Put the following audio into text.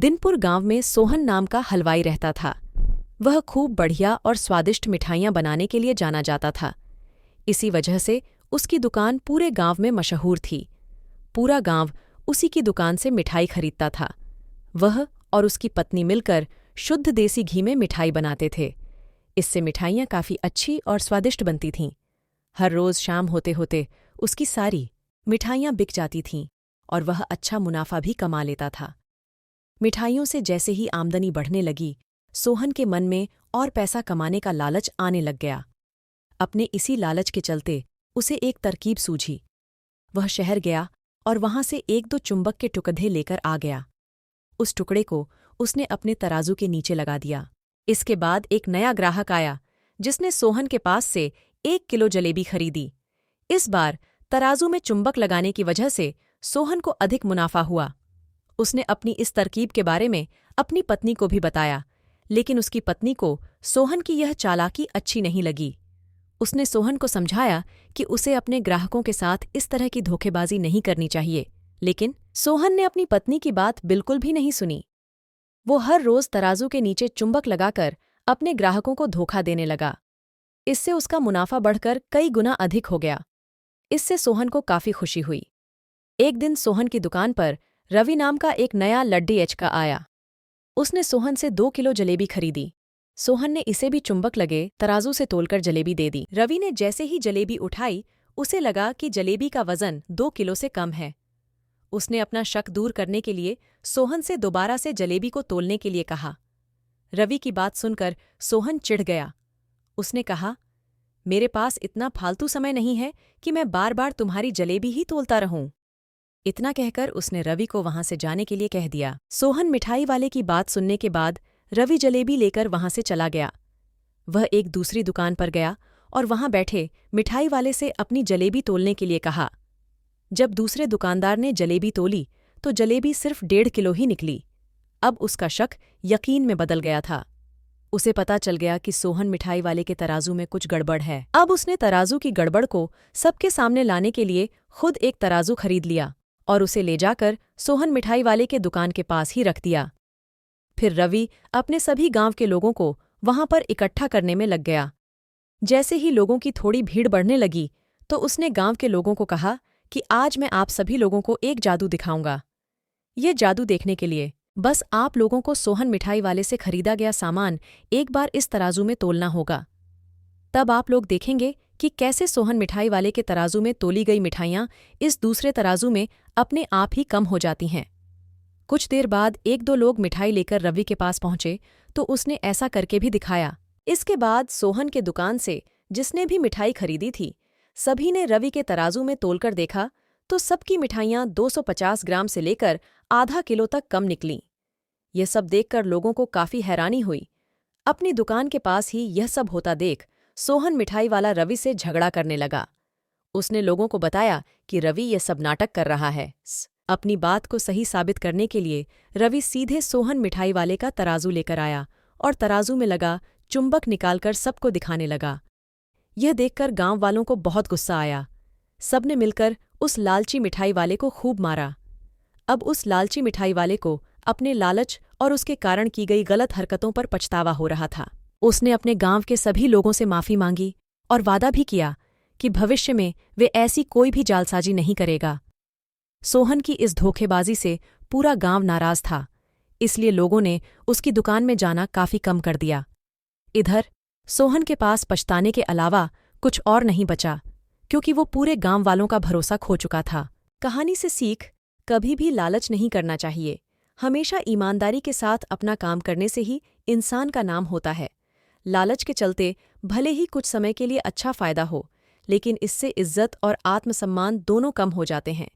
दिनपुर गांव में सोहन नाम का हलवाई रहता था। वह खूब बढ़िया और स्वादिष्ट मिठाइयाँ बनाने के लिए जाना जाता था। इसी वजह से उसकी दुकान पूरे गांव में मशहूर थी। पूरा गांव उसी की दुकान से मिठाई खरीदता था। वह और उसकी पत्नी मिलकर शुद्ध देसी घी में मिठाई बनाते थे। इससे मिठाइयाँ काफ़ी अच्छी और स्वादिष्ट बनती थीं। हर रोज़ शाम होते होते उसकी सारी मिठाइयाँ बिक जाती थीं और वह अच्छा मुनाफा भी कमा लेता था। मिठाइयों से जैसे ही आमदनी बढ़ने लगी, सोहन के मन में और पैसा कमाने का लालच आने लग गया। अपने इसी लालच के चलते उसे एक तरकीब सूझी। वह शहर गया और वहां से एक दो चुंबक के टुकड़े लेकर आ गया। उस टुकड़े को उसने अपने तराजू के नीचे लगा दिया। इसके बाद एक नया ग्राहक आया, जिसने सोहन के पास से 1 किलो जलेबी खरीदी। इस बार तराजू में चुंबक लगाने की वजह से सोहन को अधिक मुनाफा हुआ। उसने अपनी इस तरकीब के बारे में अपनी पत्नी को भी बताया, लेकिन उसकी पत्नी को सोहन की यह चालाकी अच्छी नहीं लगी। उसने सोहन को समझाया कि उसे अपने ग्राहकों के साथ इस तरह की धोखेबाजी नहीं करनी चाहिए, लेकिन सोहन ने अपनी पत्नी की बात बिल्कुल भी नहीं सुनी। वो हर रोज तराजू के नीचे चुंबक लगाकर अपने ग्राहकों को धोखा देने लगा। इससे उसका मुनाफा बढ़कर कई गुना अधिक हो गया। इससे सोहन को काफी खुशी हुई। एक दिन सोहन की दुकान पर रवि नाम का एक नया लड्डी आया। उसने सोहन से 2 किलो जलेबी खरीदी। सोहन ने इसे भी चुंबक लगे तराजू से तोलकर जलेबी दे दी। रवि ने जैसे ही जलेबी उठाई, उसे लगा कि जलेबी का वजन 2 किलो से कम है। उसने अपना शक दूर करने के लिए सोहन से दोबारा से जलेबी को तोलने के लिए कहा। रवि की बात सुनकर सोहन चिढ़ गया। उसने कहा, मेरे पास इतना फालतू समय नहीं है कि मैं बार बार तुम्हारी जलेबी ही तोलता रहूं। इतना कहकर उसने रवि को वहां से जाने के लिए कह दिया। सोहन मिठाई वाले की बात सुनने के बाद रवि जलेबी लेकर वहां से चला गया। वह एक दूसरी दुकान पर गया और वहां बैठे मिठाई वाले से अपनी जलेबी तोलने के लिए कहा। जब दूसरे दुकानदार ने जलेबी तोली तो जलेबी सिर्फ 1.5 किलो ही निकली। अब उसका शक यकीन में बदल गया था। उसे पता चल गया कि सोहन मिठाई वाले के तराजू में कुछ गड़बड़ है। अब उसने तराजू की गड़बड़ को सबके सामने लाने के लिए खुद एक तराजू खरीद लिया और उसे ले जाकर सोहन मिठाई वाले के दुकान के पास ही रख दिया। फिर रवि अपने सभी गांव के लोगों को वहां पर इकट्ठा करने में लग गया। जैसे ही लोगों की थोड़ी भीड़ बढ़ने लगी तो उसने गांव के लोगों को कहा कि आज मैं आप सभी लोगों को एक जादू दिखाऊंगा। ये जादू देखने के लिए बस आप लोगों को सोहन मिठाई वाले से खरीदा गया सामान एक बार इस तराजू में तोलना होगा। तब आप लोग देखेंगे कि कैसे सोहन मिठाई वाले के तराजू में तोली गई मिठाइयाँ इस दूसरे तराजू में अपने आप ही कम हो जाती हैं। कुछ देर बाद 1-2 लोग मिठाई लेकर रवि के पास पहुंचे तो उसने ऐसा करके भी दिखाया। इसके बाद सोहन के दुकान से जिसने भी मिठाई खरीदी थी, सभी ने रवि के तराजू में तोलकर देखा तो सबकी मिठाइयाँ 250 ग्राम से लेकर आधा किलो तक कम निकलीं। यह सब देखकर लोगों को काफी हैरानी हुई। अपनी दुकान के पास ही यह सब होता देख सोहन मिठाई वाला रवि से झगड़ा करने लगा। उसने लोगों को बताया कि रवि यह सब नाटक कर रहा है। अपनी बात को सही साबित करने के लिए रवि सीधे सोहन मिठाई वाले का तराजू लेकर आया और तराजू में लगा चुंबक निकालकर सबको दिखाने लगा। यह देखकर गांव वालों को बहुत गुस्सा आया। सबने मिलकर उस लालची मिठाई वाले को खूब मारा। अब उस लालची मिठाई वाले को अपने लालच और उसके कारण की गई गलत हरकतों पर पछतावा हो रहा था। उसने अपने गांव के सभी लोगों से माफी मांगी और वादा भी किया कि भविष्य में वे ऐसी कोई भी जालसाजी नहीं करेगा। सोहन की इस धोखेबाजी से पूरा गांव नाराज था, इसलिए लोगों ने उसकी दुकान में जाना काफी कम कर दिया। इधर सोहन के पास पछताने के अलावा कुछ और नहीं बचा, क्योंकि वो पूरे गांव वालों का भरोसा खो चुका था। कहानी से सीख, कभी भी लालच नहीं करना चाहिए। हमेशा ईमानदारी के साथ अपना काम करने से ही इंसान का नाम होता है। लालच के चलते भले ही कुछ समय के लिए अच्छा फायदा हो, लेकिन इससे इज्जत और आत्मसम्मान दोनों कम हो जाते हैं।